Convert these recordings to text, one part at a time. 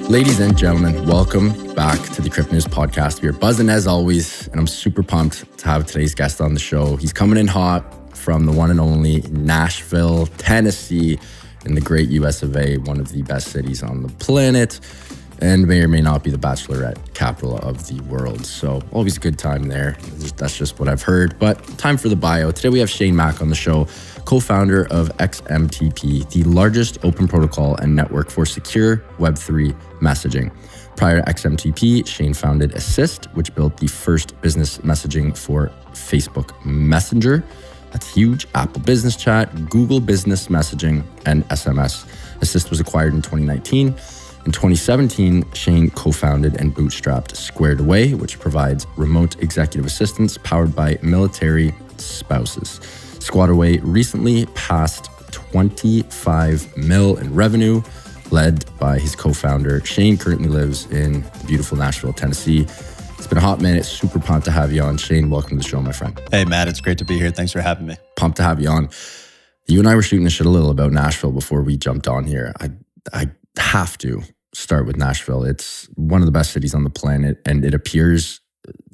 Ladies and gentlemen, welcome back to the Crypto News Podcast. We are buzzing as always, and I'm super pumped to have today's guest on the show. He's coming in hot from the one and only Nashville, Tennessee, in the great US of A, one of the best cities on the planet, and may or may not be the bachelorette capital of the world. So always a good time there. That's just what I've heard. But time for the bio. Today we have Shane Mack on the show, co-founder of XMTP, the largest open protocol and network for secure Web3 messaging. Prior to XMTP, Shane founded Assist, which built the first business messaging for Facebook Messenger. That's huge. Apple Business Chat, Google Business Messaging, and SMS. Assist was acquired in 2019. In 2017, Shane co-founded and bootstrapped Squared Away, which provides remote executive assistance powered by military spouses. Squared Away recently passed 25 mil in revenue, led by his co-founder. Shane currently lives in beautiful Nashville, Tennessee. It's been a hot minute. Super pumped to have you on. Shane, welcome to the show, my friend. Hey, Matt. It's great to be here. Thanks for having me. Pumped to have you on. You and I were shooting the shit a little about Nashville before we jumped on here. I have to start with Nashville. It's one of the best cities on the planet, and it appears,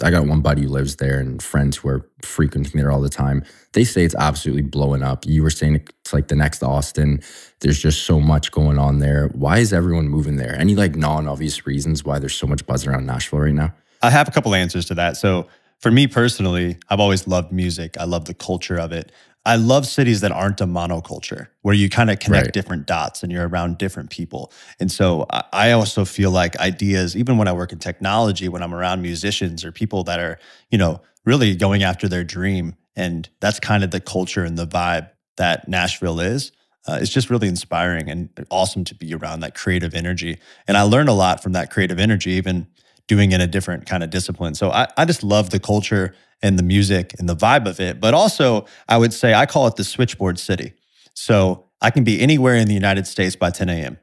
I got one buddy who lives there and friends who are frequenting there all the time. They say it's absolutely blowing up. You were saying it's like the next Austin. There's just so much going on there. Why is everyone moving there? Any like non-obvious reasons why there's so much buzz around Nashville right now? I have a couple answers to that. So for me personally, I've always loved music. I love the culture of it. I love cities that aren't a monoculture, where you kind of connect different dots and you're around different people. And so I also feel like ideas, even when I work in technology, when I'm around musicians or people that are, you know, really going after their dream, and that's kind of the culture and the vibe that Nashville is. It's just really inspiring and awesome to be around that creative energy. And I learned a lot from that creative energy, even doing it in a different kind of discipline. So I just love the culture and the music and the vibe of it. But also, I would say I call it the switchboard city. So I can be anywhere in the United States by 10 a.m.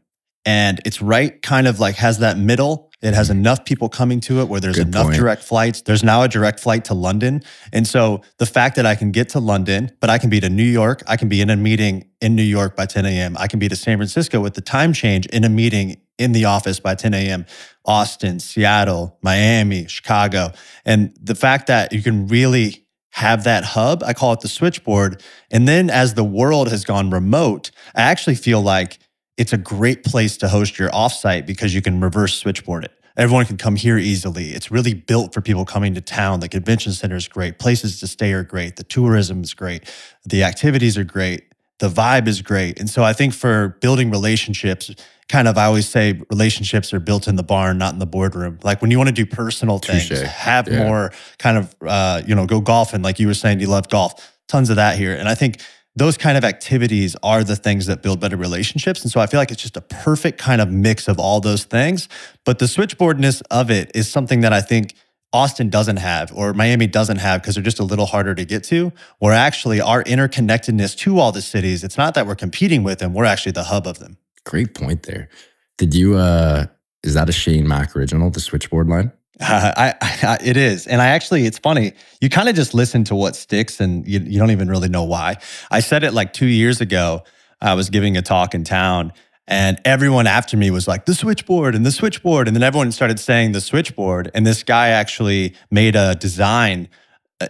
And it's right kind of like has that middle. It has enough people coming to it where there's enough direct flights. There's now a direct flight to London. And so the fact that I can get to London, but I can be to New York, I can be in a meeting in New York by 10 a.m. I can be to San Francisco with the time change in a meeting in the office by 10 a.m. Austin, Seattle, Miami, Chicago. And the fact that you can really have that hub, I call it the switchboard. And then as the world has gone remote, I actually feel like it's a great place to host your offsite because you can reverse switchboard it. Everyone can come here easily. It's really built for people coming to town. The convention center is great. Places to stay are great. The tourism is great. The activities are great. The vibe is great. And so I think for building relationships, kind of, I always say relationships are built in the barn, not in the boardroom. Like when you want to do personal things, have more kind of, go golfing. Like you were saying, you love golf. Tons of that here. And I think those kind of activities are the things that build better relationships. And so I feel like it's just a perfect kind of mix of all those things. But the switchboardness of it is something that I think Austin doesn't have or Miami doesn't have because they're just a little harder to get to. Where actually our interconnectedness to all the cities, it's not that we're competing with them, we're actually the hub of them. Great point there. Did you, is that a Shane Mack original, the switchboard line? It is. And it's funny, you kind of just listen to what sticks and you don't even really know why. I said it like 2 years ago. I was giving a talk in town and everyone after me was like, the switchboard and the switchboard. And then everyone started saying the switchboard. And this guy actually made a design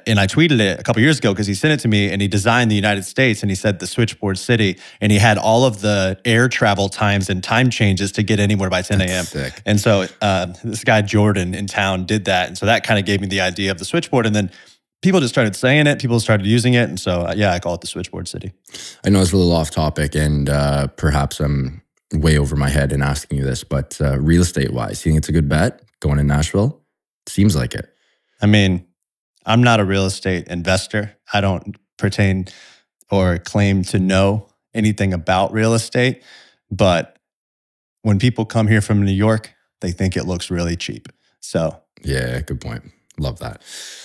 and I tweeted it a couple years ago because he sent it to me and he designed the United States and he said the switchboard city and he had all of the air travel times and time changes to get anywhere by 10 a.m. And so this guy Jordan in town did that. And so that kind of gave me the idea of the switchboard. And then people just started saying it. People started using it. And so, I call it the switchboard city. I know it's a little off topic and perhaps I'm way over my head in asking you this, but real estate wise, you think it's a good bet going in Nashville? Seems like it. I mean, I'm not a real estate investor. I don't pertain or claim to know anything about real estate. But when people come here from New York, they think it looks really cheap. So yeah, good point. Love that.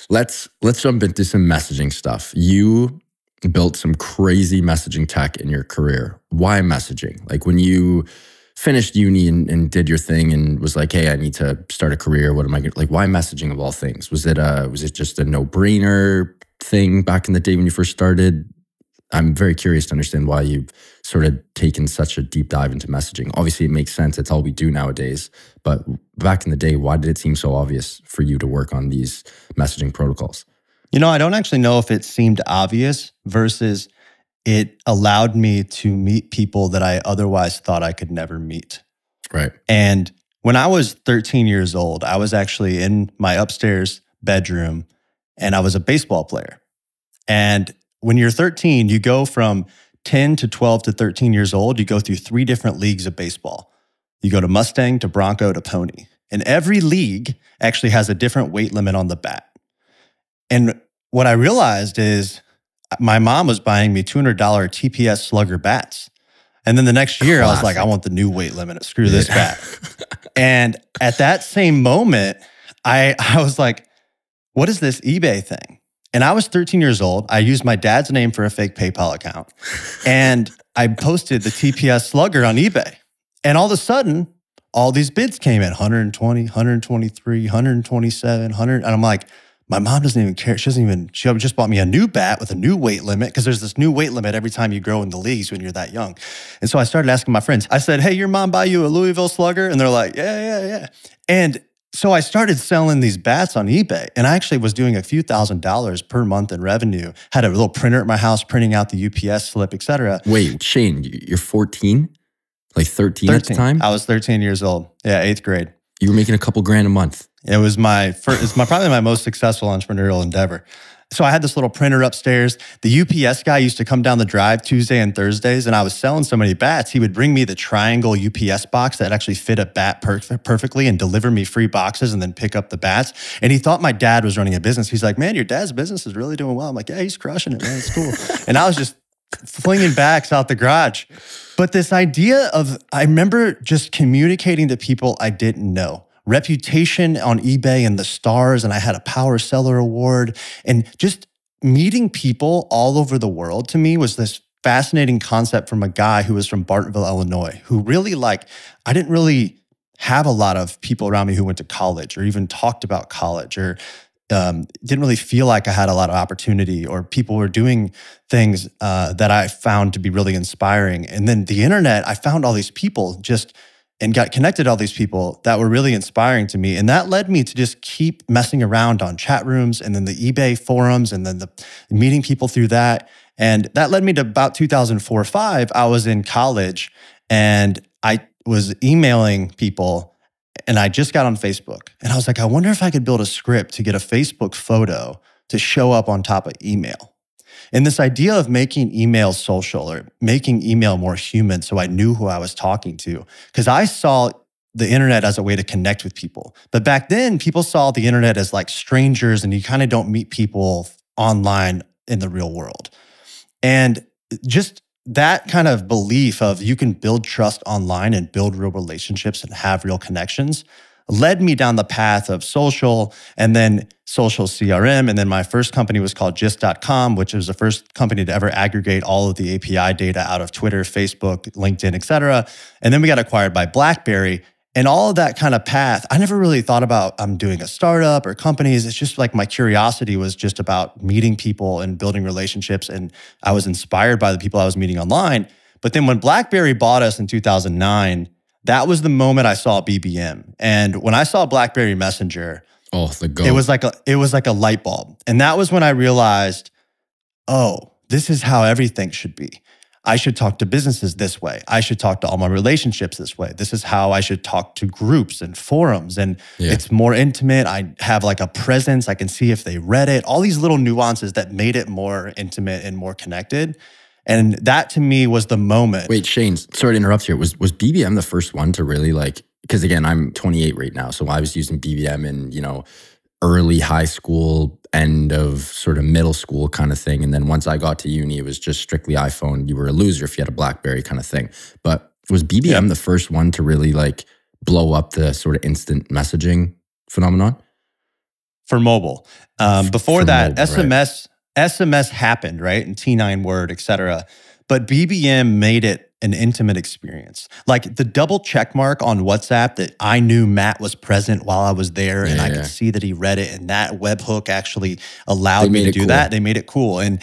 Let's jump into some messaging stuff. You built some crazy messaging tech in your career. Why messaging? Like when you finished uni and did your thing and was like, hey, I need to start a career. What am I going to, like, why messaging of all things? Was it just a no-brainer thing back in the day when you first started? I'm very curious to understand why you've sort of taken such a deep dive into messaging. Obviously, it makes sense. It's all we do nowadays. But back in the day, why did it seem so obvious for you to work on these messaging protocols? I don't actually know if it seemed obvious versus it allowed me to meet people that I otherwise thought I could never meet. Right. And when I was 13 years old, I was actually in my upstairs bedroom and I was a baseball player. And when you're 13, you go from 10 to 12 to 13 years old, you go through 3 different leagues of baseball. You go to Mustang, to Bronco, to Pony. And every league actually has a different weight limit on the bat. And what I realized is my mom was buying me $200 TPS Slugger bats. And then the next year, I was like, I want the new weight limit. Screw this bat. And at that same moment, I was like, what is this eBay thing? And I was 13 years old. I used my dad's name for a fake PayPal account. And I posted the TPS Slugger on eBay. And all of a sudden, all these bids came in, 120, 123, 127, 100. And I'm like, my mom doesn't even care. She just bought me a new bat with a new weight limit because there's this new weight limit every time you grow in the leagues when you're that young. And so I started asking my friends. I said, hey, your mom buy you a Louisville Slugger? And they're like, yeah. And so I started selling these bats on eBay. And I actually was doing a few $1,000s per month in revenue. Had a little printer at my house printing out the UPS slip, et cetera. Wait, Shane, you're 14? Like 13 at the time? I was 13 years old. Yeah, 8th grade. You were making a couple grand a month. It was probably my most successful entrepreneurial endeavor. So I had this little printer upstairs. The UPS guy used to come down the drive Tuesday and Thursdays, and I was selling so many bats. He would bring me the triangle UPS box that actually fit a bat perfectly and deliver me free boxes and then pick up the bats. And he thought my dad was running a business. He's like, man, your dad's business is really doing well. I'm like, yeah, he's crushing it, man. It's cool. And I was just flinging backs out the garage. But this idea of, I remember just communicating to people I didn't know. Reputation on eBay and the stars, and I had a Power Seller Award. And just meeting people all over the world to me was this fascinating concept from a guy who was from Bartonville, Illinois, who really I didn't really have a lot of people around me who went to college or even talked about college or didn't really feel like I had a lot of opportunity or people were doing things that I found to be really inspiring. And then the internet, I found all these people and got connected to all these people that were really inspiring to me. And that led me to just keep messing around on chat rooms and then the eBay forums and then the meeting people through that. And that led me to about 2004 or 5. I was in college and I was emailing people and I just got on Facebook. And I was like, I wonder if I could build a script to get a Facebook photo to show up on top of email. And this idea of making email social or making email more human so I knew who I was talking to. Because I saw the internet as a way to connect with people. But back then, people saw the internet as like strangers and you kind of don't meet people online in the real world. And just that kind of belief of you can build trust online and build real relationships and have real connections led me down the path of social and then social CRM. And then my first company was called Gist.com, which was the first company to ever aggregate all of the API data out of Twitter, Facebook, LinkedIn, et cetera. And then we got acquired by BlackBerry. And all of that kind of path, I never really thought about I'm doing a startup or companies. It's just like my curiosity was just about meeting people and building relationships. And I was inspired by the people I was meeting online. But then when BlackBerry bought us in 2009, that was the moment I saw BBM. And when I saw BlackBerry Messenger, it was like a light bulb. And that was when I realized, oh, this is how everything should be. I should talk to businesses this way. I should talk to all my relationships this way. This is how I should talk to groups and forums. And it's more intimate. I have like a presence. I can see if they read it. All these little nuances that made it more intimate and more connected. And that to me was the moment. Wait, Shane, sorry to interrupt here. Was BBM the first one to really because again, I'm 28 right now. So I was using BBM in, early high school, end of sort of middle school kind of thing. And then once I got to uni, it was just strictly iPhone. You were a loser if you had a BlackBerry kind of thing. But was BBM the first one to really blow up the sort of instant messaging phenomenon? For mobile. Before that, mobile, SMS happened, right? And T9 Word, et cetera. But BBM made it an intimate experience. Like the double check mark on WhatsApp that I knew Matt was present while I was there and I could see that he read it and that webhook actually allowed me to do that. They made it cool. And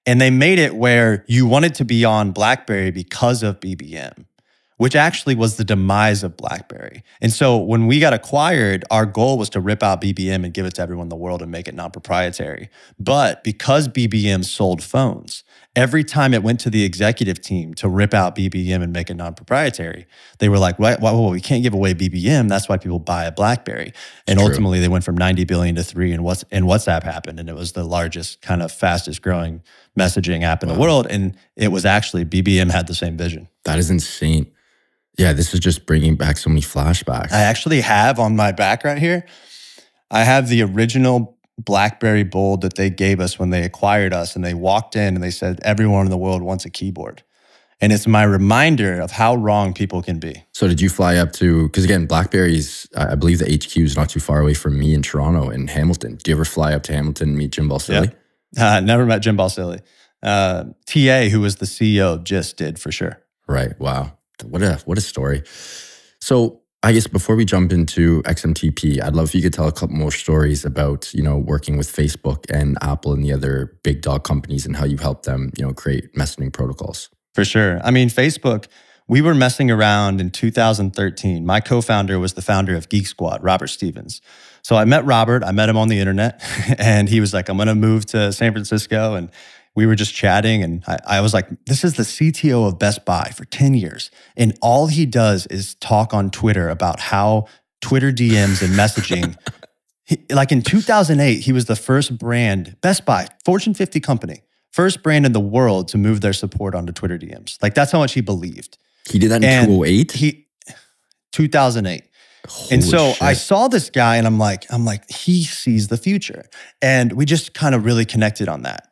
And they made it where you wanted to be on BlackBerry because of BBM, which actually was the demise of BlackBerry. And so when we got acquired, our goal was to rip out BBM and give it to everyone in the world and make it non-proprietary. But because BBM sold phones, every time it went to the executive team to rip out BBM and make it non-proprietary, they were like, well, we can't give away BBM. That's why people buy a BlackBerry. And ultimately, they went from 90 billion to 3, and WhatsApp happened. And it was the largest, kind of fastest growing messaging app in the world. And it was actually, BBM had the same vision. That is insane. Yeah, this is just bringing back so many flashbacks. I actually have on my back right here, I have the original BlackBerry Bold that they gave us when they acquired us, and they walked in and they said, everyone in the world wants a keyboard. And it's my reminder of how wrong people can be. So did you fly up to, because again, BlackBerry's, I believe the HQ is not too far away from me in Toronto, in Hamilton. Do you ever fly up to Hamilton and meet Jim Balsillie? Yeah. Never met Jim Balsillie. TA, who was the CEO, just did for sure. Right, wow. What a story. So I guess before we jump into XMTP, I'd love if you could tell a couple more stories about, working with Facebook and Apple and the other big dog companies and how you helped them, create messaging protocols. For sure. I mean, Facebook, we were messing around in 2013. My co-founder was the founder of Geek Squad, Robert Stevens. So I met Robert, I met him on the internet, and he was like, I'm going to move to San Francisco. And we were just chatting, and I was like, this is the CTO of Best Buy for 10 years. And all he does is talk on Twitter about how Twitter DMs and messaging, like in 2008, he was the first brand, Best Buy, Fortune 50 company, first brand in the world to move their support onto Twitter DMs. Like that's how much he believed. He did that in 2008? 2008. Holy and so shit. I saw this guy and I'm like, he sees the future. And we just kind of really connected on that.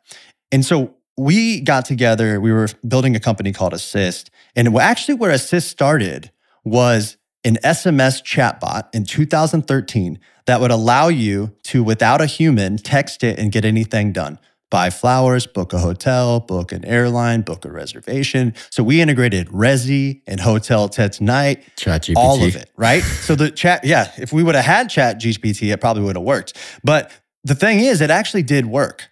And so we got together, we were building a company called Assist. And actually where Assist started was an SMS chatbot in 2013 that would allow you to, without a human, text it and get anything done. Buy flowers, book a hotel, book an airline, book a reservation. So we integrated Resi and Hotel Tonight, ChatGPT. all of it, right? So the chat, yeah, if we would have had ChatGPT, it probably would have worked. But the thing is, it actually did work.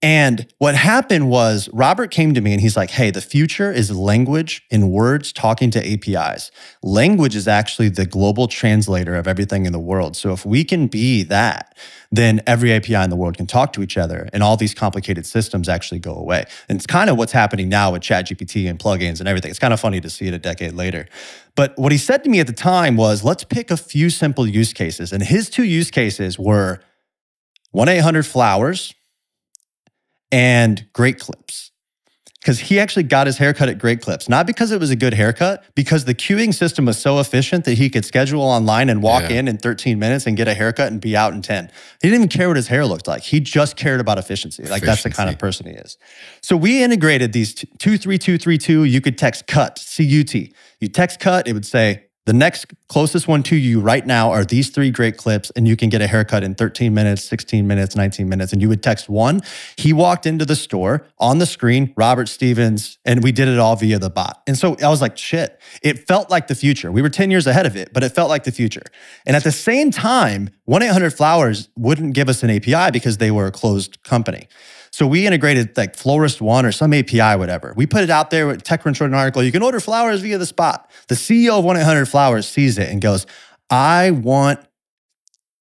And what happened was Robert came to me and he's like, hey, the future is language and words talking to APIs. Language is actually the global translator of everything in the world. So if we can be that, then every API in the world can talk to each other and all these complicated systems actually go away. And it's kind of what's happening now with ChatGPT and plugins and everything. It's kind of funny to see it a decade later. But what he said to me at the time was, let's pick a few simple use cases. And his 2 use cases were 1-800-Flowers and Great Clips. Because he actually got his haircut at Great Clips. Not because it was a good haircut, because the queuing system was so efficient that he could schedule online and walk in 13 minutes and get a haircut and be out in 10. He didn't even care what his hair looked like. He just cared about efficiency. Like that's the kind of person he is. So we integrated these 23232. You could text cut, C-U-T. You text cut, it would say, the next closest one to you right now are these 3 Great Clips, and you can get a haircut in 13 minutes, 16 minutes, 19 minutes, and you would text one. He walked into the store, on the screen, Robert Stevens, and we did it all via the bot. And so I was like, shit, it felt like the future. We were 10 years ahead of it, but it felt like the future. And at the same time, 1-800-Flowers wouldn't give us an API because they were a closed company. So we integrated like Florist One or some API, whatever. We put it out there with TechCrunch wrote an article. You can order flowers via the spot. The CEO of 1-800-Flowers sees it and goes, I want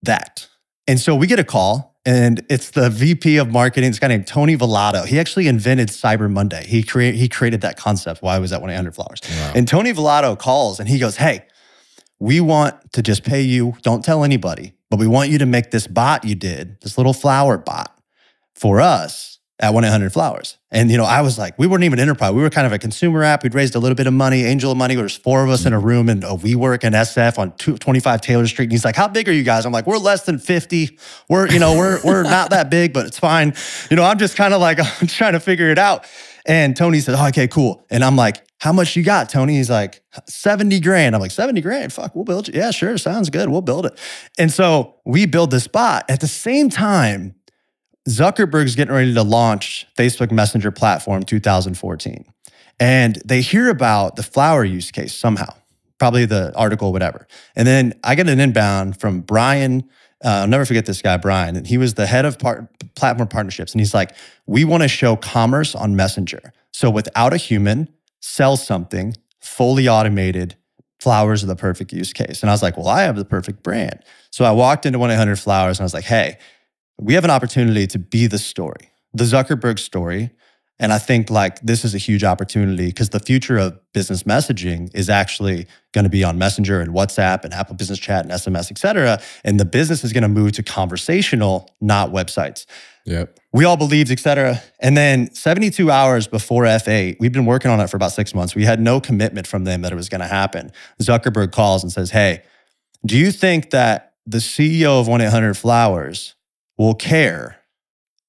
that. And so we get a call, and it's the VP of marketing, this guy named Tony Velato. He actually invented Cyber Monday. He created that concept while I was at 1-800-Flowers. Wow. And Tony Velato calls and he goes, hey, we want to just pay you, don't tell anybody, but we want you to make this bot you did, this little flower bot, for us at 1-800-Flowers. And, I was like, we weren't even enterprise. We were kind of a consumer app. We'd raised a little bit of money, angel money. There was 4 of us in a room in a WeWork and SF on 25 Taylor Street. And he's like, how big are you guys? I'm like, we're less than 50. We're not that big, but it's fine. I'm just kind of like, I'm trying to figure it out. And Tony said, oh, okay, cool. And I'm like, how much you got, Tony? He's like, 70 grand. I'm like, 70 grand? Fuck, we'll build it. Yeah, sure. Sounds good. We'll build it. And so we build this bot. At the same time, Zuckerberg's getting ready to launch Facebook Messenger platform 2014. And they hear about the flower use case somehow, probably the article, whatever. And then I get an inbound from Brian I'll never forget this guy, Brian. And he was the head of platform partnerships. And he's like, we want to show commerce on Messenger. So without a human, sell something fully automated. Flowers are the perfect use case. And I was like, well, I have the perfect brand. So I walked into 1-800-Flowers and I was like, hey, we have an opportunity to be the story, the Zuckerberg story. And I think like this is a huge opportunity because the future of business messaging is actually going to be on Messenger and WhatsApp and Apple Business Chat and SMS, et cetera. And the business is going to move to conversational, not websites. Yep. We all believed, et cetera. And then 72 hours before F8, we've been working on it for about 6 months. We had no commitment from them that it was going to happen. Zuckerberg calls and says, hey, do you think that the CEO of 1-800-Flowers will care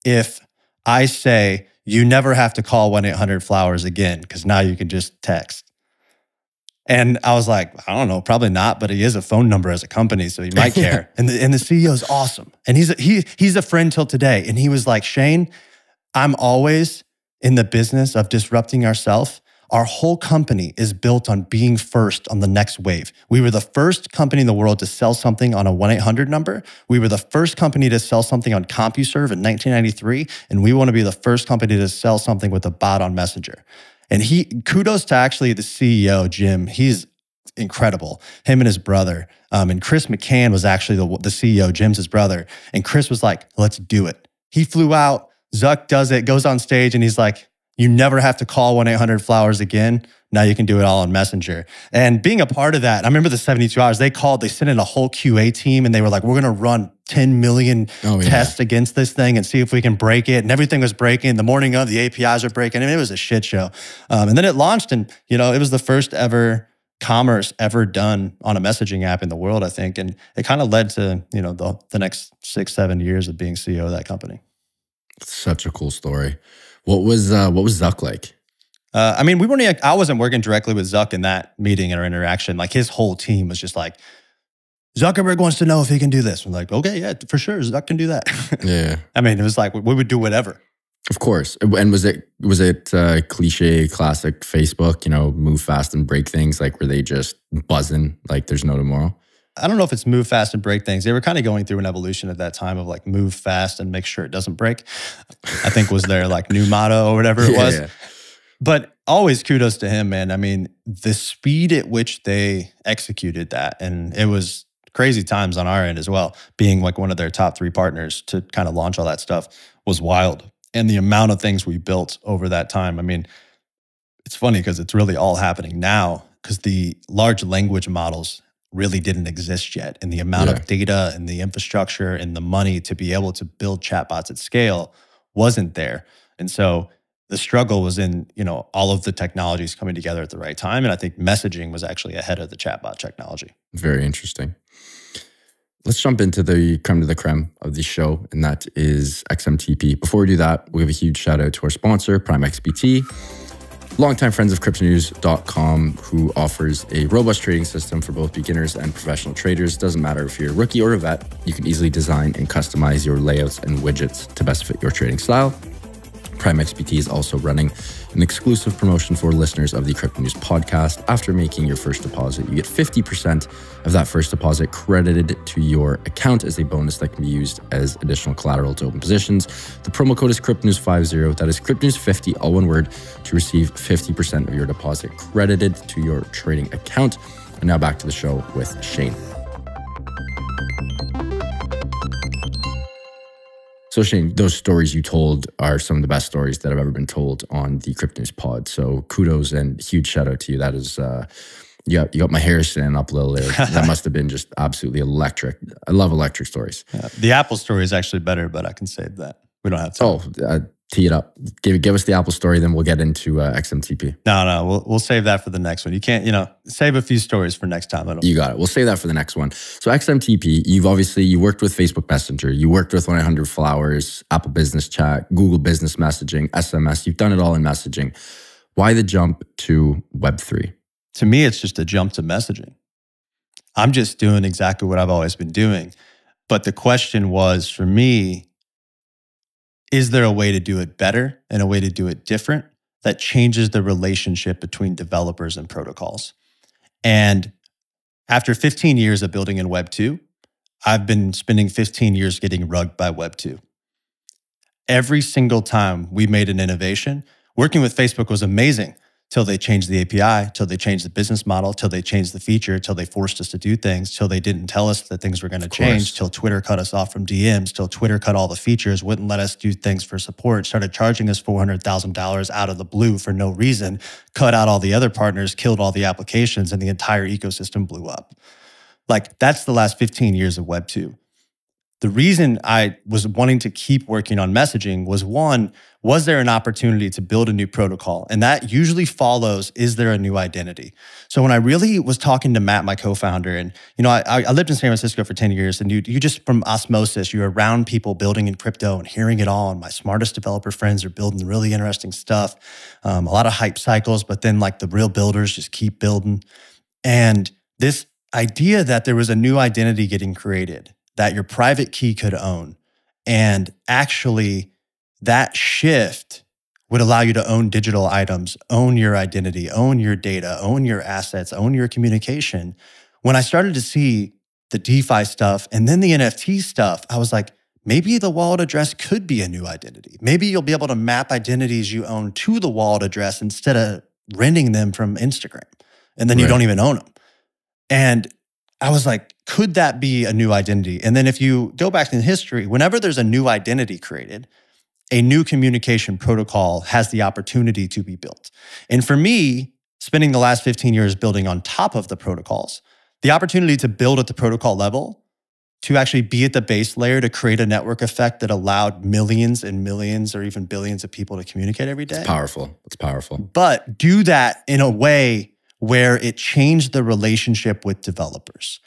if I say, you never have to call 1-800-Flowers again because now you can just text? And I was like, I don't know, probably not, but he is a phone number as a company, so he might care. and the CEO is awesome. And he's a friend till today. And he was like, Shane, I'm always in the business of disrupting ourselves. Our whole company is built on being first on the next wave. We were the first company in the world to sell something on a 1-800 number. We were the first company to sell something on CompuServe in 1993. And we want to be the first company to sell something with a bot on Messenger. And kudos to actually the CEO, Jim. He's incredible. Him and his brother. And Chris McCann was actually the CEO, Jim's his brother. And Chris was like, let's do it. He flew out. Zuck does it, goes on stage, and he's like, you never have to call 1-800-Flowers again. Now you can do it all on Messenger. And being a part of that, I remember the 72 hours, they sent in a whole QA team and they were like, we're going to run 10 million tests against this thing and see if we can break it. And everything was breaking. The morning of, the APIs were breaking. I mean, it was a shit show. And then it launched and, it was the first ever commerce ever done on a messaging app in the world, I think. And it kind of led to, the next 6-7 years of being CEO of that company. Such a cool story. What was Zuck like? I wasn't working directly with Zuck in that meeting or interaction. Like his whole team was just like, Zuckerberg wants to know if he can do this. I'm like, okay, yeah, for sure, Zuck can do that. Yeah. It was like, we would do whatever. Of course. And was it cliche, classic Facebook, move fast and break things? Like, were they just buzzing like there's no tomorrow? I don't know if it's move fast and break things. They were kind of going through an evolution at that time of like move fast and make sure it doesn't break. I think was their like new motto or whatever it was. Yeah. But always kudos to him, man. The speed at which they executed that, and it was crazy times on our end as well, being like one of their top 3 partners to kind of launch all that stuff was wild. And the amount of things we built over that time. It's funny because it's really all happening now because the large language models really didn't exist yet. And the amount of data and the infrastructure and the money to be able to build chatbots at scale wasn't there. And so the struggle was in, all of the technologies coming together at the right time. And I think messaging was actually ahead of the chatbot technology. Very interesting. Let's jump into the creme de la creme of the show, and that is XMTP. Before we do that, we'll give a huge shout out to our sponsor, PrimeXBT. Longtime friends of CryptoNews.com, who offers a robust trading system for both beginners and professional traders. Doesn't matter if you're a rookie or a vet, you can easily design and customize your layouts and widgets to best fit your trading style. PrimeXBT is also running an exclusive promotion for listeners of the Crypto News podcast. After making your first deposit, you get 50% of that first deposit credited to your account as a bonus that can be used as additional collateral to open positions. The promo code is CryptoNews50. That is CryptoNews50, all one word, to receive 50% of your deposit credited to your trading account. And now back to the show with Shane. So Shane, those stories you told are some of the best stories that have ever been told on the Crypto News pod. So kudos and huge shout out to you. That is, you got my hair standing up a little there. That must have been just absolutely electric. I love electric stories. Yeah, the Apple story is actually better, but I can save that. We don't have to. Tee it up. Give us the Apple story, then we'll get into XMTP. No, we'll save that for the next one. You can't, save a few stories for next time. You got it. We'll save that for the next one. So XMTP, you worked with Facebook Messenger, you worked with 1-800-Flowers, Apple Business Chat, Google Business Messaging, SMS. You've done it all in messaging. Why the jump to Web3? To me, it's just a jump to messaging. I'm just doing exactly what I've always been doing. But the question was, for me, is there a way to do it better and a way to do it different that changes the relationship between developers and protocols? And after 15 years of building in Web 2, I've been spending 15 years getting rugged by Web 2. Every single time we made an innovation, working with Facebook was amazing till they changed the API, till they changed the business model, till they changed the feature, till they forced us to do things, till they didn't tell us that things were going to change, till Twitter cut us off from DMs, till Twitter cut all the features, wouldn't let us do things for support, started charging us $400,000 out of the blue for no reason, cut out all the other partners, killed all the applications, and the entire ecosystem blew up. Like, that's the last 15 years of Web 2. The reason I was wanting to keep working on messaging was, one, was there an opportunity to build a new protocol? And that usually follows, is there a new identity? So when I really was talking to Matt, my co-founder, and I lived in San Francisco for 10 years, and you just, from osmosis, you're around people building in crypto and hearing it all, and my smartest developer friends are building really interesting stuff, a lot of hype cycles, but then like the real builders just keep building. And this idea that there was a new identity getting created that your private key could own. And actually, that shift would allow you to own digital items, own your identity, own your data, own your assets, own your communication. When I started to see the DeFi stuff and then the NFT stuff, I was like, maybe the wallet address could be a new identity. Maybe you'll be able to map identities you own to the wallet address instead of renting them from Instagram. And then you don't even own them. And I was like, could that be a new identity? And then if you go back in history, whenever there's a new identity created, a new communication protocol has the opportunity to be built. And for me, spending the last 15 years building on top of the protocols, the opportunity to build at the protocol level, to actually be at the base layer to create a network effect that allowed millions and millions or even billions of people to communicate every day. It's powerful. It's powerful. But do that in a way where it changed the relationship with developers.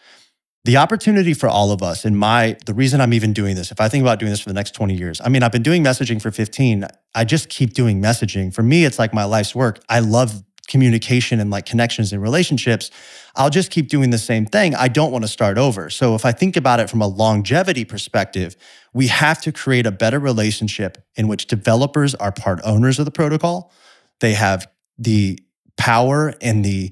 The opportunity for all of us, the reason I'm even doing this, if I think about doing this for the next 20 years, I mean, I've been doing messaging for 15. I just keep doing messaging. For me, it's like my life's work. I love communication and like connections and relationships. I'll just keep doing the same thing. I don't want to start over. So if I think about it from a longevity perspective, we have to create a better relationship in which developers are part owners of the protocol. They have the power and the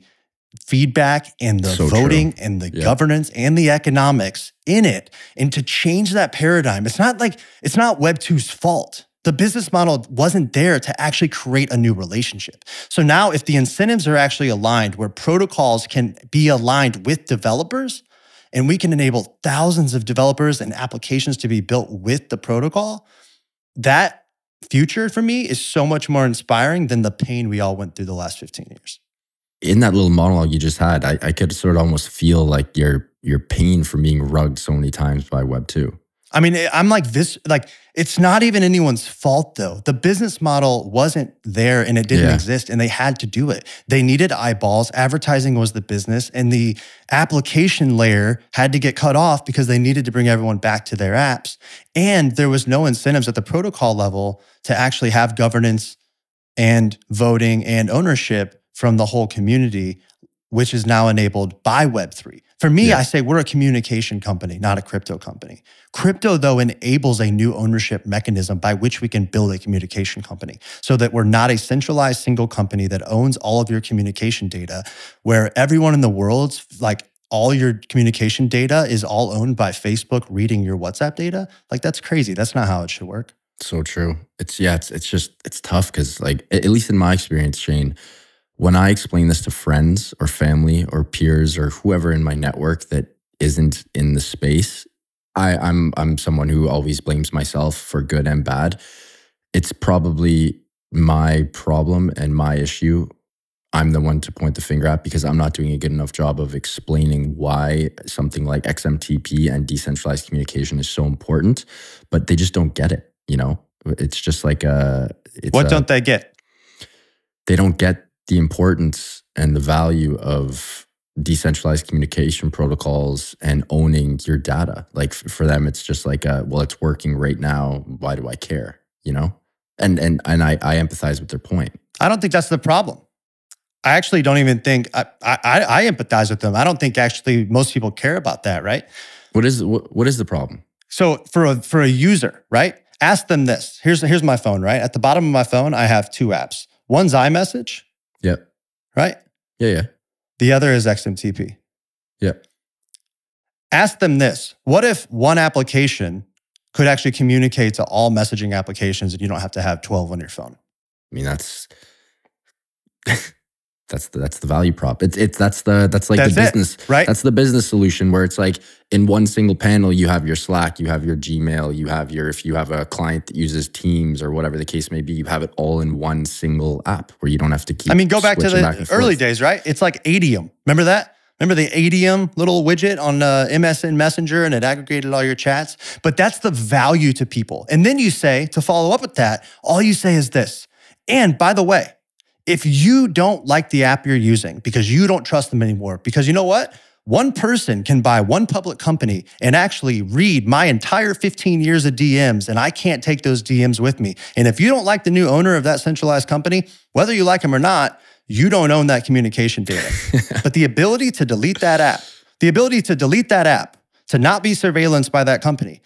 feedback and the voting and the governance and the economics in it. And to change that paradigm, it's not Web 2's fault. The business model wasn't there to actually create a new relationship. So now if the incentives are actually aligned where protocols can be aligned with developers and we can enable thousands of developers and applications to be built with the protocol, that future for me is so much more inspiring than the pain we all went through the last 15 years. In that little monologue you just had, I could sort of almost feel like your pain from being rugged so many times by Web 2. I mean, I'm like this, like, it's not even anyone's fault though. The business model wasn't there and it didn't exist and they had to do it. They needed eyeballs. Advertising was the business and the application layer had to get cut off because they needed to bring everyone back to their apps. And there was no incentives at the protocol level to actually have governance and voting and ownership from the whole community, which is now enabled by Web3. For me, I say we're a communication company, not a crypto company. Crypto, though, enables a new ownership mechanism by which we can build a communication company so that we're not a centralized single company that owns all of your communication data, where everyone in the world's, like, all your communication data is all owned by Facebook reading your WhatsApp data. Like, that's crazy. That's not how it should work. So true. It's tough because, like, at least in my experience, Shane, when I explain this to friends or family or peers or whoever in my network that isn't in the space, I'm someone who always blames myself for good and bad. It's probably my problem and my issue. I'm the one to point the finger at because I'm not doing a good enough job of explaining why something like XMTP and decentralized communication is so important, but they just don't get it, you know? It's just like what don't they get? They don't get the importance and the value of decentralized communication protocols and owning your data. Like for them, it's just like, well, it's working right now. Why do I care? You know? And I empathize with their point. I don't think that's the problem. I actually don't even think, I empathize with them. I don't think actually most people care about that, right? What is the problem? So for a user, right? Ask them this. Here's my phone, right? At the bottom of my phone, I have two apps. One's iMessage. Yep. Right? Yeah. The other is XMTP. Yep. Ask them this. What if one application could actually communicate to all messaging applications and you don't have to have 12 on your phone? I mean, that's the value prop. That's like the business, right? That's the business solution where it's like in one single panel, you have your Slack, you have your Gmail, you have your, if you have a client that uses Teams or whatever the case may be, you have it all in one single app where you don't have to keep. I mean, go back to the early days, right? It's like Adium. Remember that? Remember the Adium little widget on MSN Messenger, and it aggregated all your chats? But that's the value to people. And then you say, to follow up with that, all you say is this. And by the way, if you don't like the app you're using because you don't trust them anymore, because you know what? One person can buy one public company and actually read my entire 15 years of DMs, and I can't take those DMs with me. And if you don't like the new owner of that centralized company, whether you like him or not, you don't own that communication data. But the ability to delete that app, to not be surveillanced by that company,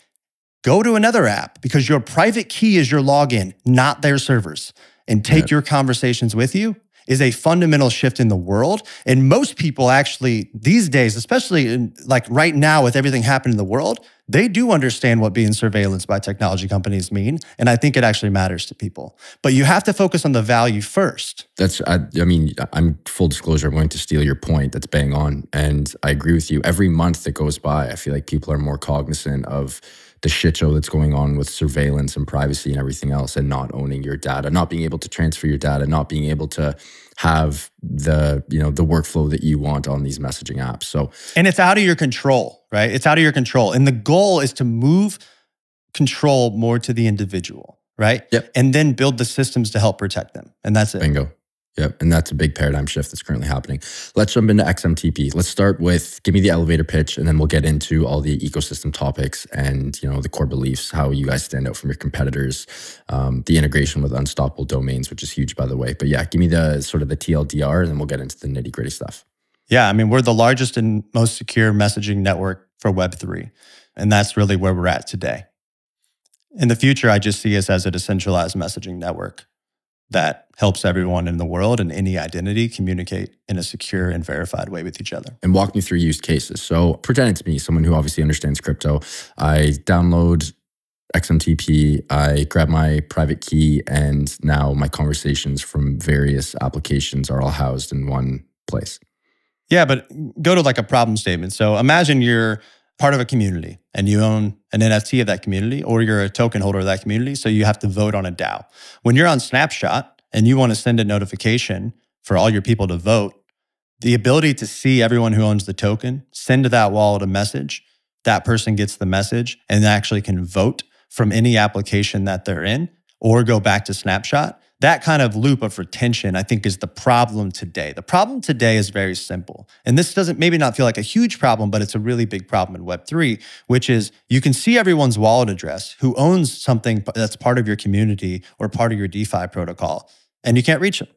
go to another app because your private key is your login, not their servers, and take your conversations with you is a fundamental shift in the world. And most people actually these days, especially in, like right now with everything happening in the world, they do understand what being surveillanced by technology companies mean. And I think it actually matters to people. But you have to focus on the value first. I mean, I'm full disclosure, I'm going to steal your point. That's bang on. And I agree with you. Every month that goes by, I feel like people are more cognizant of the shit show that's going on with surveillance and privacy and everything else, and not owning your data, not being able to transfer your data, not being able to have the workflow that you want on these messaging apps. So, and it's out of your control, right? It's out of your control. And the goal is to move control more to the individual, right? Yep. And then build the systems to help protect them. And that's it. Bingo. Yep. And that's a big paradigm shift that's currently happening. Let's jump into XMTP. Let's start with, give me the elevator pitch, and then we'll get into all the ecosystem topics and, the core beliefs, how you guys stand out from your competitors, the integration with unstoppable domains, which is huge, by the way. But yeah, give me the sort of the TLDR, and then we'll get into the nitty gritty stuff. Yeah. I mean, we're the largest and most secure messaging network for Web3. And that's really where we're at today. In the future, I just see us as a decentralized messaging network that helps everyone in the world and any identity communicate in a secure and verified way with each other. And walk me through use cases. So pretend it's me, someone who obviously understands crypto. I download XMTP, I grab my private key, and now my conversations from various applications are all housed in one place. Yeah, but go to like a problem statement. So imagine you're part of a community and you own an NFT of that community, or you're a token holder of that community, so you have to vote on a DAO. When you're on Snapshot and you want to send a notification for all your people to vote, the ability to see everyone who owns the token, send to that wallet a message, that person gets the message and actually can vote from any application that they're in, or go back to Snapshot. That kind of loop of retention, I think, is the problem today. The problem today is very simple. And this doesn't maybe not feel like a huge problem, but it's a really big problem in Web3, which is you can see everyone's wallet address who owns something that's part of your community or part of your DeFi protocol, and you can't reach them.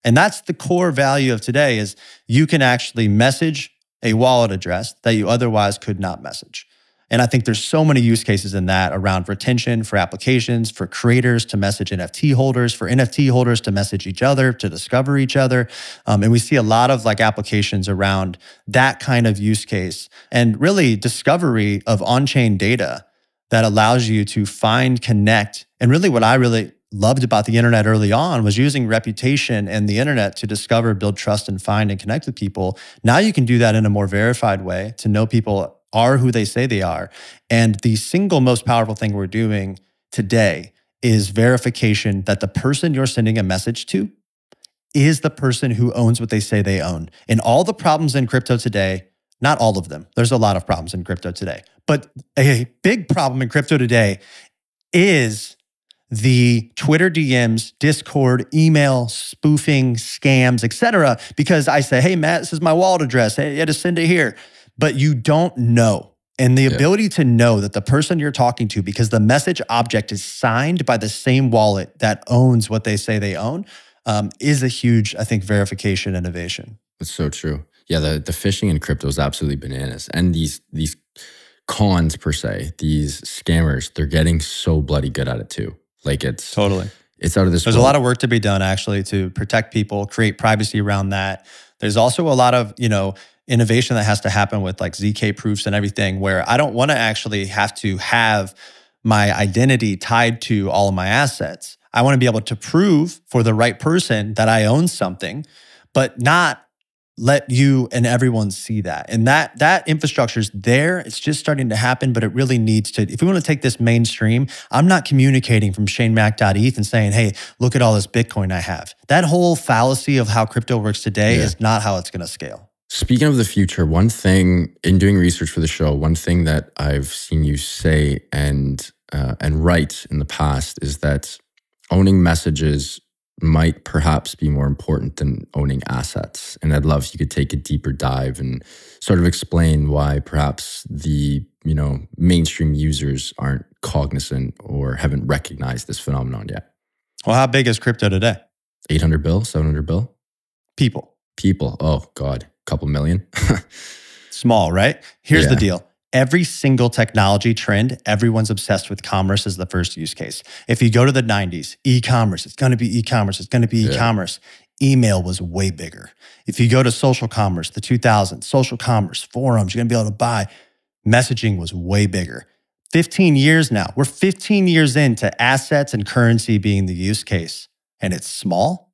And that's the core value of today, is you can actually message a wallet address that you otherwise could not message. And I think there's so many use cases in that around retention for applications, for creators to message NFT holders, for NFT holders to message each other, to discover each other. And we see a lot of like applications around that kind of use case, and really discovery of on-chain data that allows you to find, connect. And really what I really loved about the internet early on was using reputation and the internet to discover, build trust, and find and connect with people. Now you can do that in a more verified way to know people are who they say they are. And the single most powerful thing we're doing today is verification that the person you're sending a message to is the person who owns what they say they own. And all the problems in crypto today, not all of them, there's a lot of problems in crypto today, but a big problem in crypto today is the Twitter DMs, Discord, email, spoofing, scams, etc. Because I say, hey, Matt, this is my wallet address. Hey, you had to send it here. But you don't know. And the ability to know that the person you're talking to, because the message object is signed by the same wallet that owns what they say they own, is a huge, I think, verification innovation. That's so true. Yeah, the phishing in crypto is absolutely bananas. And these cons per se, these scammers, they're getting so bloody good at it too. Like it's totally, it's out of this There's world. A lot of work to be done actually to protect people, create privacy around that. There's also a lot of, innovation that has to happen with like ZK proofs and everything, where I don't want to actually have to have my identity tied to all of my assets. I want to be able to prove for the right person that I own something, but not let you and everyone see that. And that infrastructure is there. It's just starting to happen, but it really needs to. If we want to take this mainstream, I'm not communicating from ShaneMac.eth and saying, hey, look at all this Bitcoin I have. That whole fallacy of how crypto works today is not how it's going to scale. Speaking of the future, one thing in doing research for the show, one thing that I've seen you say and write in the past is that owning messages might perhaps be more important than owning assets. And I'd love if you could take a deeper dive and sort of explain why perhaps the, mainstream users aren't cognizant or haven't recognized this phenomenon yet. Well, how big is crypto today? 800 bill, 700 bill? People. Oh God, couple million. Small, right? Here's the deal. Every single technology trend, everyone's obsessed with commerce as the first use case. If you go to the 90s, e-commerce, it's going to be e-commerce, it's going to be e-commerce. Email was way bigger. If you go to social commerce, the 2000s, social commerce, forums, you're going to be able to buy. Messaging was way bigger. 15 years now, we're 15 years into assets and currency being the use case, and it's small.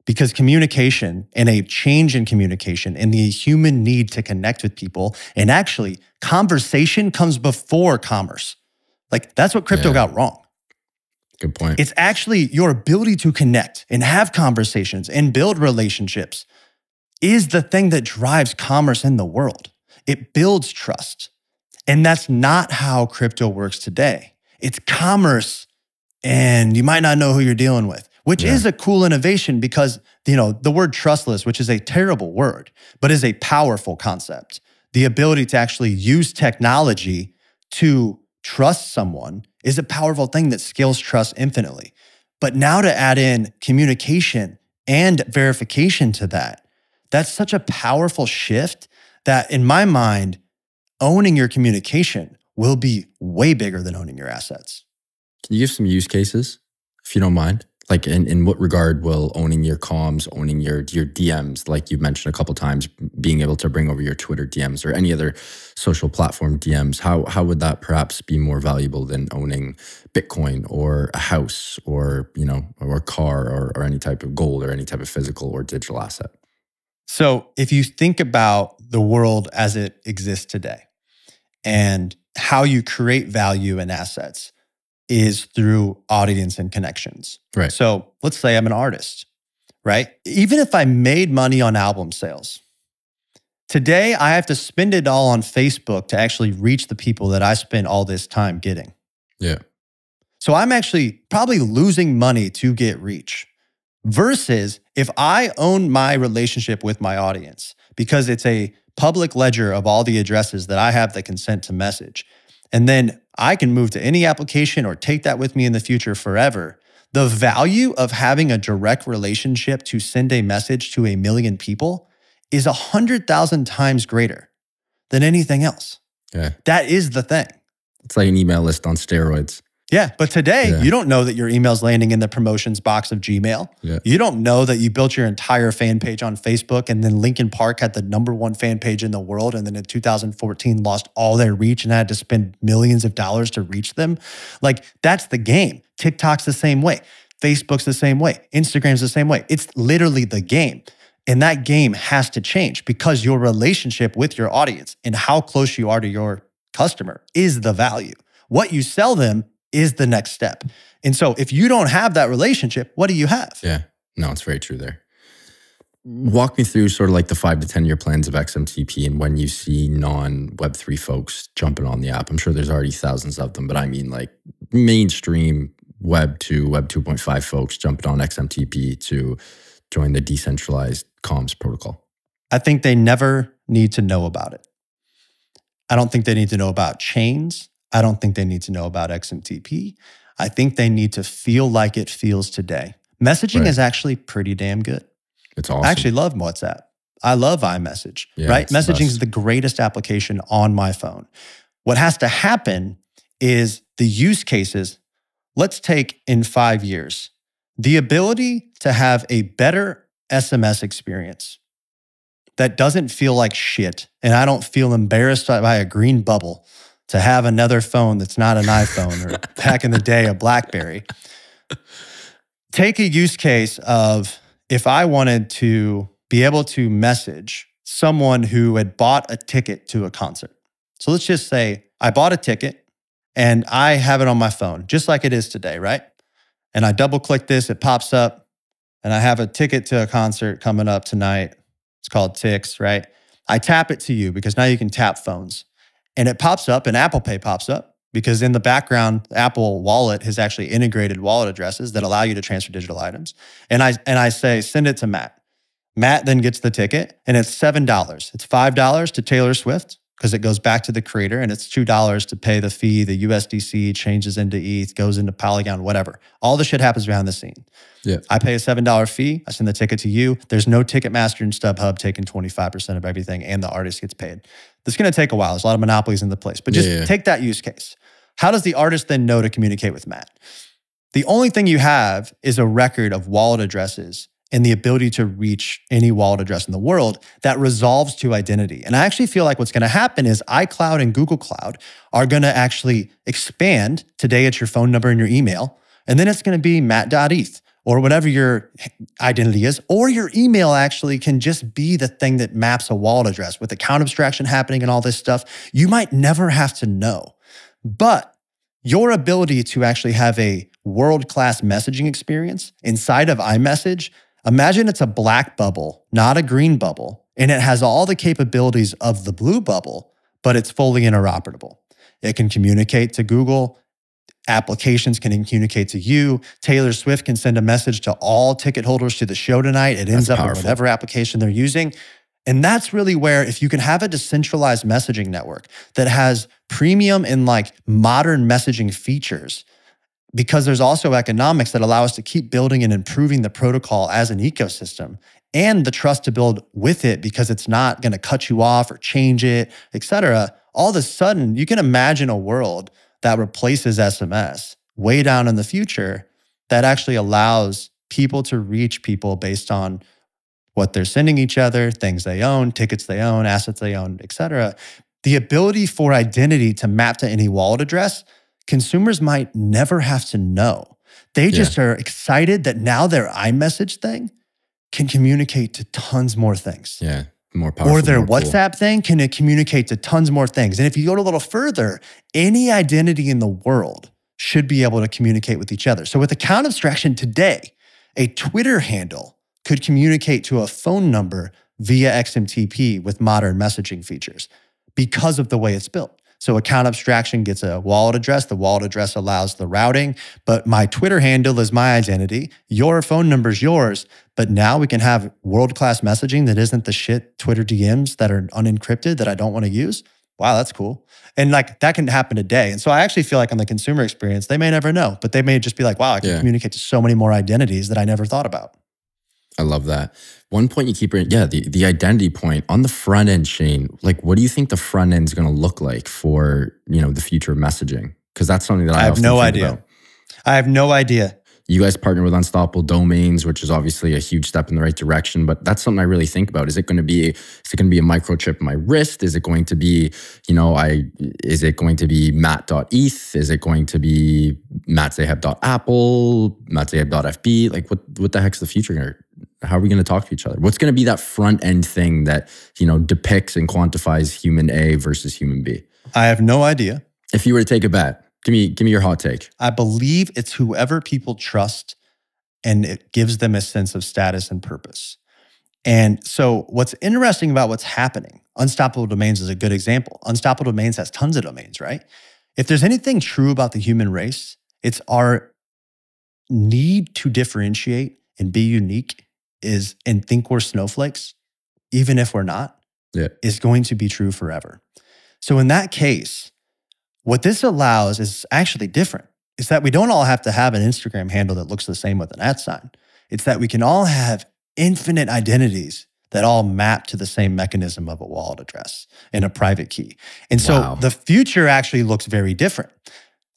Because communication and a change in communication and the human need to connect with people, and actually conversation comes before commerce. Like that's what crypto got wrong. Good point. It's actually your ability to connect and have conversations and build relationships is the thing that drives commerce in the world. It builds trust. And that's not how crypto works today. It's commerce and you might not know who you're dealing with. Which is a cool innovation because, the word trustless, which is a terrible word, but is a powerful concept. The ability to actually use technology to trust someone is a powerful thing that scales trust infinitely. But now to add in communication and verification to that, that's such a powerful shift that in my mind, owning your communication will be way bigger than owning your assets. Can you give some use cases, if you don't mind? Like in what regard will owning your comms, owning your DMs, like you mentioned a couple of times, being able to bring over your Twitter DMs or any other social platform DMs, how would that perhaps be more valuable than owning Bitcoin or a house or, or a car or any type of gold or any type of physical or digital asset? So if you think about the world as it exists today and how you create value in assets, is through audience and connections. Right. So let's say I'm an artist, right? Even if I made money on album sales, today I have to spend it all on Facebook to actually reach the people that I spent all this time getting. Yeah. So I'm actually probably losing money to get reach versus if I own my relationship with my audience because it's a public ledger of all the addresses that I have the consent to message. And then I can move to any application or take that with me in the future forever. The value of having a direct relationship to send a message to 1 million people is 100,000 times greater than anything else. Yeah. That is the thing. It's like an email list on steroids. Yeah, but today, you don't know that your email's landing in the promotions box of Gmail. Yeah. You don't know that you built your entire fan page on Facebook and then Linkin Park had the #1 fan page in the world and then in 2014 lost all their reach and had to spend millions of dollars to reach them. Like, that's the game. TikTok's the same way. Facebook's the same way. Instagram's the same way. It's literally the game. And that game has to change because your relationship with your audience and how close you are to your customer is the value. What you sell them is the next step. And so if you don't have that relationship, what do you have? Yeah, no, it's very true there. Walk me through sort of like the 5 to 10 year plans of XMTP and when you see non-Web3 folks jumping on the app. I'm sure there's already thousands of them, but I mean like mainstream Web 2, Web 2.5 folks jumping on XMTP to join the decentralized comms protocol. I think they never need to know about it. I don't think they need to know about chains. I don't think they need to know about XMTP. I think they need to feel like it feels today. Messaging is actually pretty damn good. It's awesome. I actually love WhatsApp. I love iMessage, right? Messaging is the greatest application on my phone. What has to happen is the use cases. Let's take in 5 years, the ability to have a better SMS experience. that doesn't feel like shit, and I don't feel embarrassed by a green bubble to have another phone that's not an iPhone or back in the day, a BlackBerry. Take a use case of if I wanted to be able to message someone who had bought a ticket to a concert. So let's just say I bought a ticket and I have it on my phone, just like it is today, right? And I double click this, it pops up, and I have a ticket to a concert coming up tonight. It's called Tix, right? I tap it to you because now you can tap phones. And it pops up, and Apple Pay pops up because in the background, Apple Wallet has actually integrated wallet addresses that allow you to transfer digital items. And I say, send it to Matt. Matt then gets the ticket, and it's $7. It's $5 to Taylor Swift because it goes back to the creator, and it's $2 to pay the fee. The USDC changes into ETH, goes into Polygon, whatever. All the shit happens behind the scene. Yeah. I pay a $7 fee. I send the ticket to you. There's no Ticketmaster and StubHub taking 25% of everything, and the artist gets paid. This is going to take a while. There's a lot of monopolies in the place, but just take that use case. How does the artist then know to communicate with Matt? The only thing you have is a record of wallet addresses and the ability to reach any wallet address in the world that resolves to identity. And I actually feel like what's going to happen is iCloud and Google Cloud are going to actually expand. Today, it's your phone number and your email. And then it's going to be matt.eth or whatever your identity is. Or your email actually can just be the thing that maps a wallet address. With account abstraction happening and all this stuff, you might never have to know. But your ability to actually have a world-class messaging experience inside of iMessage, imagine it's a black bubble, not a green bubble, and it has all the capabilities of the blue bubble, but it's fully interoperable. It can communicate to Google. Applications can communicate to you. Taylor Swift can send a message to all ticket holders to the show tonight. It ends up in whatever application they're using. And that's really where, if you can have a decentralized messaging network that has premium and like modern messaging features, because there's also economics that allow us to keep building and improving the protocol as an ecosystem, and the trust to build with it because it's not going to cut you off or change it, et cetera. All of a sudden, you can imagine a world that replaces SMS way down in the future that actually allows people to reach people based on what they're sending each other, things they own, tickets they own, assets they own, et cetera. The ability for identity to map to any wallet address, consumers might never have to know. They just are excited that now their iMessage thing can communicate to tons more things. Yeah, more powerful. Or their WhatsApp thing can communicate to tons more things. And if you go a little further, any identity in the world should be able to communicate with each other. So with account abstraction today, a Twitter handle could communicate to a phone number via XMTP with modern messaging features because of the way it's built. So account abstraction gets a wallet address. The wallet address allows the routing, but my Twitter handle is my identity. Your phone number is yours. But now we can have world-class messaging that isn't the shit Twitter DMs that are unencrypted that I don't want to use. Wow, that's cool. And like that can happen today. And so I actually feel like on the consumer experience, they may never know, but they may just be like, wow, I can communicate to so many more identities that I never thought about. I love that. One point you keep, the identity point on the front end, Shane, like what do you think the front end is going to look like for, the future of messaging? Because that's something that I have no idea. About. I have no idea. You guys partner with Unstoppable Domains, which is obviously a huge step in the right direction, but that's something I really think about. Is it going to be a microchip in my wrist? Is it going to be, is it going to be matt.eth? Is it going to be mattzaheb.apple, mattzaheb.fb? Like what the heck's the future? How are we going to talk to each other? What's going to be that front end thing that, depicts and quantifies human A versus human B? I have no idea. If you were to take a bet, give me your hot take. I believe it's whoever people trust, and it gives them a sense of status and purpose. And so what's interesting about what's happening, Unstoppable Domains is a good example. Unstoppable Domains has tons of domains, right? If there's anything true about the human race, it's our need to differentiate and be unique and think we're snowflakes, even if we're not, is going to be true forever. So in that case, what this allows is actually different. It's that we don't all have to have an Instagram handle that looks the same with an @ It's that we can all have infinite identities that all map to the same mechanism of a wallet address and a private key. And so the future actually looks very different.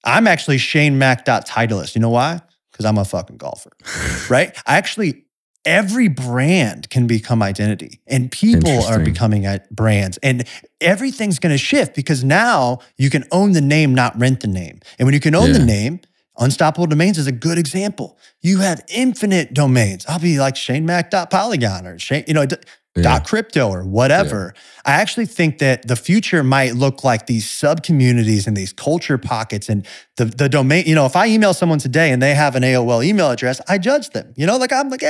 I'm actually ShaneMac.Titleist. You know why? Because I'm a fucking golfer, right? every brand can become identity, and people are becoming brands, and everything's going to shift because now you can own the name, not rent the name. And when you can own the name, Unstoppable Domains is a good example. You have infinite domains. I'll be like ShaneMac.polygon or Shane, .crypto or whatever. I actually think that the future might look like these sub-communities and these culture pockets and the domain. If I email someone today and they have an AOL email address, I judge them. I'm like,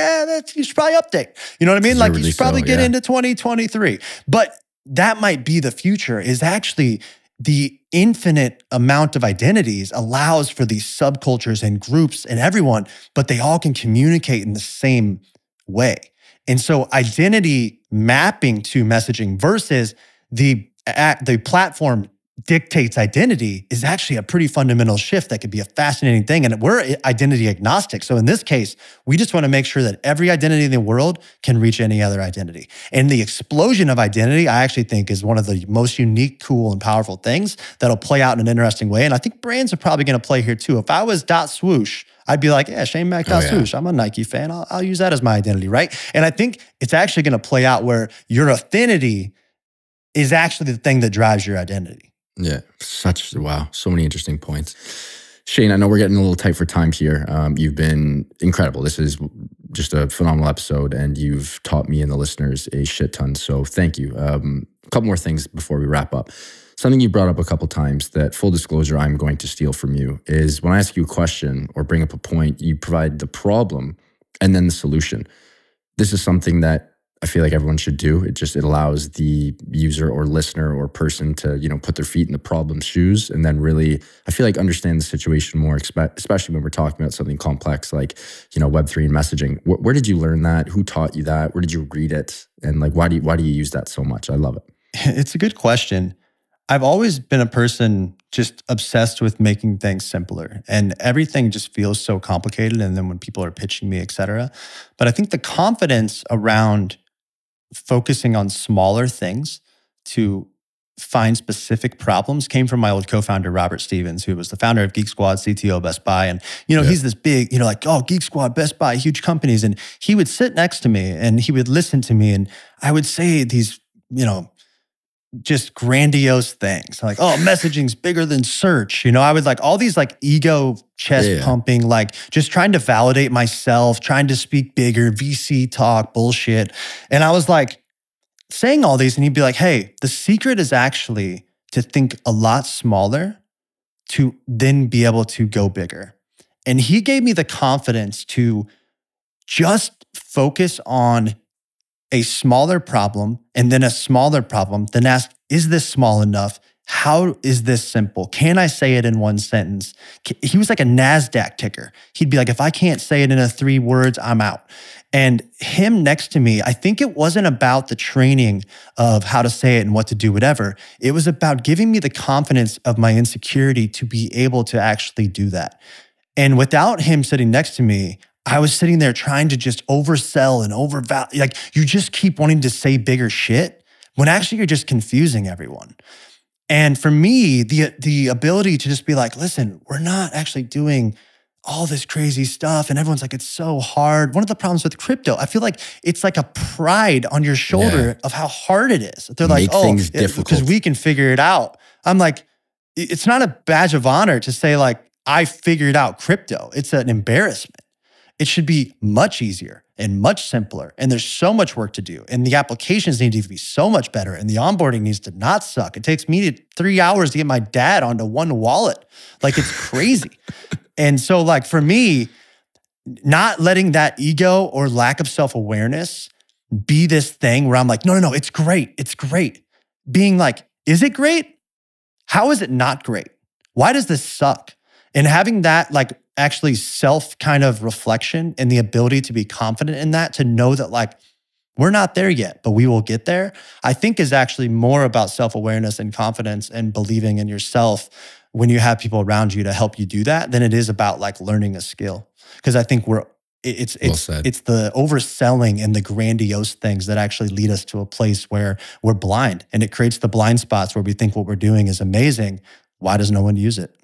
you should probably update. You know what I mean? Like you should probably get into 2023. But that might be the future, is actually the infinite amount of identities allows for these subcultures and groups and everyone, but they all can communicate in the same way. And so identity mapping to messaging versus the platform dictates identity is actually a pretty fundamental shift that could be a fascinating thing. And we're identity agnostic. So in this case, we just want to make sure that every identity in the world can reach any other identity. And the explosion of identity, I actually think, is one of the most unique, cool, and powerful things that'll play out in an interesting way. And I think brands are probably going to play here too. If I was .swoosh, I'd be like, ShaneMac.swoosh. I'm a Nike fan. I'll use that as my identity, right? And I think it's actually going to play out where your affinity is actually the thing that drives your identity. Yeah, wow, so many interesting points. Shane, I know we're getting a little tight for time here. You've been incredible. This is just a phenomenal episode, and you've taught me and the listeners a shit ton. So thank you. A couple more things before we wrap up. Something you brought up a couple times that, full disclosure, I'm going to steal from you is when I ask you a question or bring up a point, you provide the problem and then the solution. This is something that I feel like everyone should do. It allows the user or listener or person to, put their feet in the problem's shoes and then really, I feel like, understand the situation more, especially when we're talking about something complex like, Web3 and messaging. Where did you learn that? Who taught you that? Where did you read it? And why do you use that so much? I love it. It's a good question. I've always been a person just obsessed with making things simpler, and everything just feels so complicated. And then when people are pitching me, et cetera. But I think the confidence around focusing on smaller things to find specific problems came from my old co-founder, Robert Stevens, who was the founder of Geek Squad, CTO of Best Buy. And, he's this big, Geek Squad, Best Buy, huge companies. And he would sit next to me and he would listen to me. And I would say these, just grandiose things like, messaging's bigger than search. I would all these ego chest pumping, just trying to validate myself, trying to speak bigger, VC talk, bullshit. And I was saying all these, and he'd be like, hey, the secret is actually to think a lot smaller to then be able to go bigger. And he gave me the confidence to just focus on a smaller problem and then a smaller problem, then ask, is this small enough? How is this simple? Can I say it in one sentence? He was like a NASDAQ ticker. He'd be like, if I can't say it in 3 words, I'm out. And him next to me, I think it wasn't about the training of how to say it and what to do, whatever. It was about giving me the confidence of my insecurity to be able to actually do that. And without him sitting next to me, I was sitting there trying to just oversell and overvalue. You just keep wanting to say bigger shit when actually you're just confusing everyone. And for me, the ability to just be like, listen, we're not actually doing all this crazy stuff. And everyone's like, it's so hard. One of the problems with crypto, I feel like it's like a pride on your shoulder of how hard it is. They're like, things difficult because we can figure it out. I'm like, it's not a badge of honor to say I figured out crypto. It's an embarrassment. It should be much easier and much simpler. And there's so much work to do. And the applications need to be so much better. And the onboarding needs to not suck. It takes me 3 hours to get my dad onto one wallet. It's crazy. And so for me, not letting that ego or lack of self-awareness be this thing where I'm like, no, it's great. It's great. Being like, is it great? How is it not great? Why does this suck? And having that actually self kind of reflection and the ability to be confident in that, to know that we're not there yet, but we will get there, I think is actually more about self-awareness and confidence and believing in yourself when you have people around you to help you do that than it is about learning a skill. Because I think it's the overselling and the grandiose things that actually lead us to a place where we're blind, and it creates the blind spots where we think what we're doing is amazing. Why does no one use it?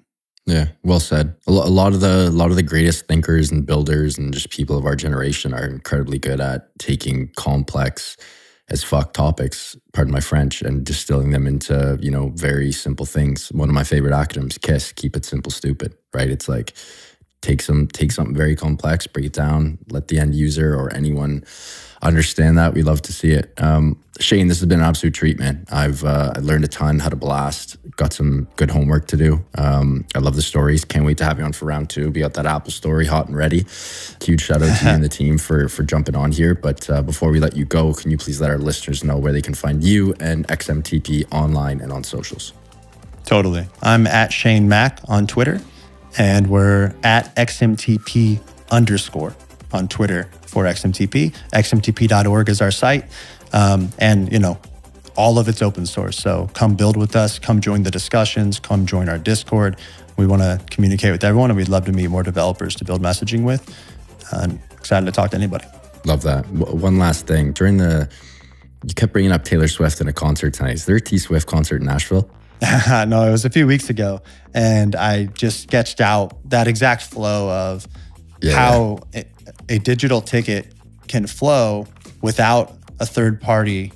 Yeah, well said. A lot of the greatest thinkers and builders and just people of our generation are incredibly good at taking complex as fuck topics, pardon my French, and distilling them into, you know, very simple things. One of my favorite acronyms, KISS, keep it simple, stupid, right? It's like take something very complex, break it down, let the end user or anyone understand that. We love to see it. Shane, this has been an absolute treat, man. I've learned a ton how to blast, got some good homework to do. I love the stories. Can't wait to have you on for round 2. We got that Apple story hot and ready. Huge shout out to you and the team for jumping on here. But before we let you go, can you please let our listeners know where they can find you and XMTP online and on socials? Totally. I'm at Shane Mack on Twitter, and we're at XMTP_ on Twitter for XMTP. XMTP.org is our site. And, you know, all of it's open source. So come build with us, come join the discussions, come join our Discord. We want to communicate with everyone, and we'd love to meet more developers to build messaging with. I'm excited to talk to anybody. Love that. One last thing. You kept bringing up Taylor Swift in a concert tonight. Is there a T Swift concert in Nashville? No, it was a few weeks ago. And I just sketched out that exact flow of how a digital ticket can flow without a third party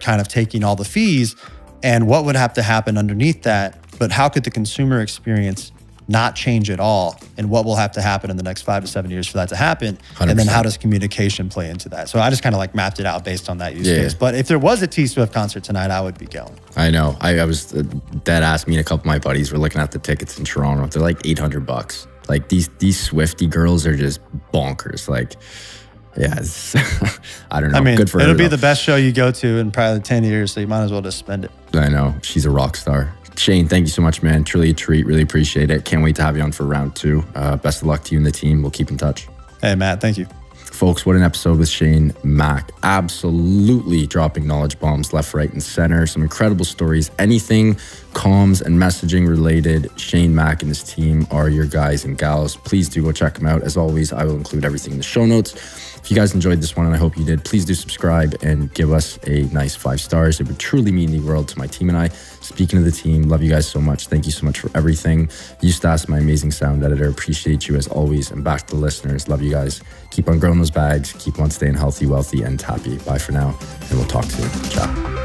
kind of taking all the fees, and what would have to happen underneath that. But how could the consumer experience not change at all? And what will have to happen in the next 5 to 7 years for that to happen? 100%. And then how does communication play into that? So I just kind of like mapped it out based on that use case. But if there was a T Swift concert tonight, I would be going. I know. I was dead ass. Me and a couple of my buddies were looking at the tickets in Toronto. They're like $800. Like these Swiftie girls are just bonkers. Like, yeah, I don't know. I mean, good for it'll her, be though. the best show you go to in probably 10 years, so you might as well just spend it. I know. She's a rock star. Shane, thank you so much, man. Truly a treat. Really appreciate it. Can't wait to have you on for round 2. Best of luck to you and the team. We'll keep in touch. Hey, Matt, thank you. Folks, what an episode with Shane Mack. Absolutely dropping knowledge bombs left, right, and center. Some incredible stories. Anything comms and messaging related, Shane Mack and his team are your guys and gals. Please do go check them out. As always, I will include everything in the show notes. If you guys enjoyed this one, and I hope you did, please do subscribe and give us a nice 5 stars. It would truly mean the world to my team and I. Speaking of the team, love you guys so much. Thank you so much for everything. Eustace, my amazing sound editor, appreciate you as always. And back to the listeners, love you guys. Keep on growing those bags. Keep on staying healthy, wealthy, and happy. Bye for now, and we'll talk soon. Ciao.